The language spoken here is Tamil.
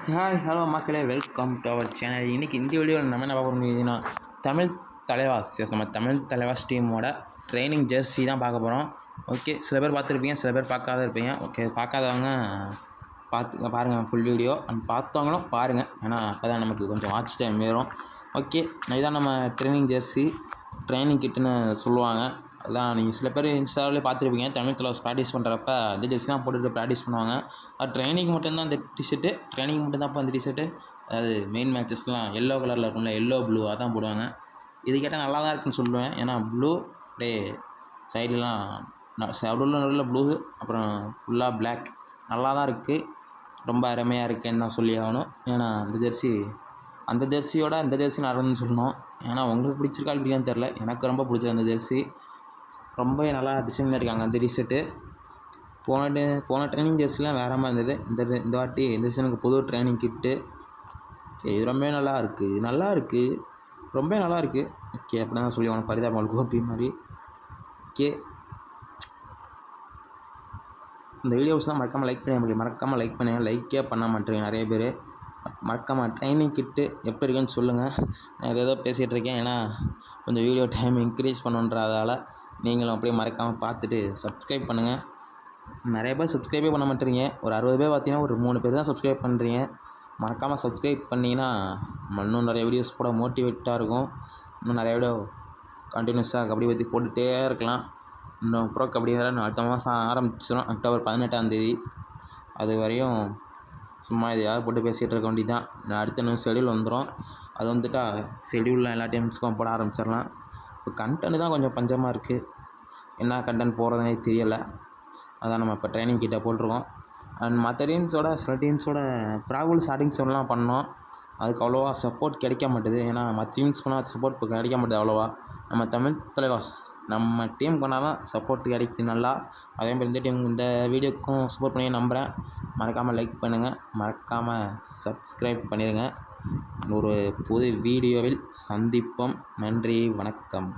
ஹாய் ஹலோ மக்களே, வெல்கம் டு அவர் சேனல். இன்றைக்கி இந்த வீடியோவில் நம்ம என்ன பார்க்க முடியுதுன்னா, தமிழ் தலைவாஸ் நம்ம தமிழ் தலைவாஸ் டீமோட ட்ரைனிங் ஜெர்சி தான் பார்க்க போகிறோம். ஓகே, சில பேர் பார்த்துருப்பீங்க, சில பேர் பார்க்காத இருப்பீங்க. ஓகே, பார்க்காதவங்க பாருங்கள் ஃபுல் வீடியோ. பார்த்தவங்களும் பாருங்கள், ஏன்னா அப்போ தான் நமக்கு கொஞ்சம் வாட்ச் டைம் ஏறும். ஓகே, இதுதான் நம்ம ட்ரைனிங் ஜெர்சி, ட்ரைனிங் கிட்டுன்னு சொல்லுவாங்க. அதான் நீங்கள் சில பேர் இன்ஸ்டாவிலே பார்த்துருப்பீங்க, தமிழ் தலைவாஸ் ப்ராக்டிஸ் பண்ணுறப்ப அந்த ஜெர்சி தான் போட்டுட்டு ப்ராக்டிஸ் பண்ணுவாங்க. அது ட்ரைனிங் மட்டும்தான் அந்த டிஷர்ட்டு, ட்ரைனிங் மட்டும்தான் அப்போ அந்த டிஷர்ட்டு. அதாவது மெயின் மேட்சஸ்லாம் எல்லோ கலரில் இருக்கும்ல, எல்லோ ப்ளூ அதான் போடுவாங்க. இது கேட்டால் நல்லா தான் இருக்குன்னு சொல்லுவேன். ஏன்னா ப்ளூ அப்படியே சைட்லாம் நடுவில் ப்ளூ, அப்புறம் ஃபுல்லாக பிளாக் நல்லா தான் இருக்குது. ரொம்ப அருமையாக இருக்குன்னு தான் சொல்லி ஆகணும். ஏன்னா அந்த ஜெர்சியோட இந்த ஜெர்சி நடந்துன்னு சொல்லணும். ஏன்னா உங்களுக்கு பிடிச்சிருக்கா இல்லையான்னு தெரில, எனக்கு ரொம்ப பிடிச்சது அந்த ஜெர்சி. ரொம்பவே நல்லா டிசைனில் இருக்காங்க அந்த டிஷர்ட்டு. போன ட்ரைனிங் ஜெர்சிலாம் வேறு மாதிரி இருந்தது. இந்த வாட்டி இந்த சீசனுக்கு புது ட்ரைனிங் கிட்டு. ஓகே, இது ரொம்பவே நல்லா இருக்குது, ரொம்ப நல்லா இருக்குது. ஓகே, அப்படி தான் சொல்லி அவனை பரிதாபங்கள் கோபி மாதிரி. ஓகே, இந்த வீடியோஸ் தான் மறக்காமல் லைக் பண்ணுங்கள். லைக்கே பண்ண மாட்டேங்க நிறைய பேர். மறக்காமல் ட்ரைனிங் கிட்டு எப்படி இருக்குன்னு சொல்லுங்கள். நான் ஏதோ பேசிகிட்டு இருக்கேன், ஏன்னா கொஞ்சம் வீடியோ டைம் இன்க்ரீஸ் பண்ணுன்றதால நீங்களும் அப்படியே மறக்காமல் பார்த்துட்டு சப்ஸ்கிரைப் பண்ணுங்கள். நிறைய பேர் சப்ஸ்கிரைபே பண்ண மாட்டேறீங்க. ஒரு 60 பேர் பார்த்தீங்கன்னா ஒரு 3 பேர் தான் சப்ஸ்கிரைப் பண்ணுறீங்க. மறக்காமல் சப்ஸ்கிரைப் பண்ணிங்கன்னா இன்னும் நிறைய வீடியோஸ் போட மோட்டிவேட்டாக இருக்கும். இன்னும் நிறைய வீடியோ கண்டினியூஸாக கபடி பற்றி போட்டுகிட்டே இருக்கலாம். இன்னும் ப்ரோ கபடி வேறு அடுத்த மாதம் ஆரம்பிச்சிடும், அக்டோபர் 18ஆம் தேதி. அது வரையும் சும்மா இதையாவது போட்டு பேசிகிட்டு இருக்க வேண்டியது தான். அடுத்த நியூஸ் ஷெடியூல் வந்துடும். அது வந்துட்டால் ஷெடியூலில் எல்லா டீம்ஸுக்கும் போட ஆரம்பிச்சிடலாம். இப்போ கண்டென்ட் தான் கொஞ்சம் பஞ்சமாக இருக்குது. என்ன கண்டென்ட் போடுறதுனே தெரியலை. அதான் நம்ம இப்போ ட்ரைனிங் கிட்ட போட்டிருக்கோம். அண்ட் மற்ற டீம்ஸோட சில டீம்ஸோட ப்ராபுல் ஸ்டார்டிங் செவன்லாம் பண்ணோம். அதுக்கு அவ்வளோவா சப்போர்ட் கிடைக்க மாட்டுது. ஏன்னா மற்ற டீம்ஸ் பண்ணால் சப்போர்ட் இப்போ கிடைக்க மாட்டுது அவ்வளோவா. நம்ம தமிழ் தலைவாஸ் நம்ம டீம் பண்ணால் தான் சப்போர்ட் கிடைக்குது நல்லா. அதே மாதிரி இந்த டீம் இந்த வீடியோக்கும் சப்போர்ட் பண்ணி நம்புகிறேன். மறக்காமல் லைக் பண்ணுங்கள், மறக்காமல் சப்ஸ்கிரைப் பண்ணிடுங்க. ஒரு புது வீடியோவில் சந்திப்போம். நன்றி, வணக்கம்.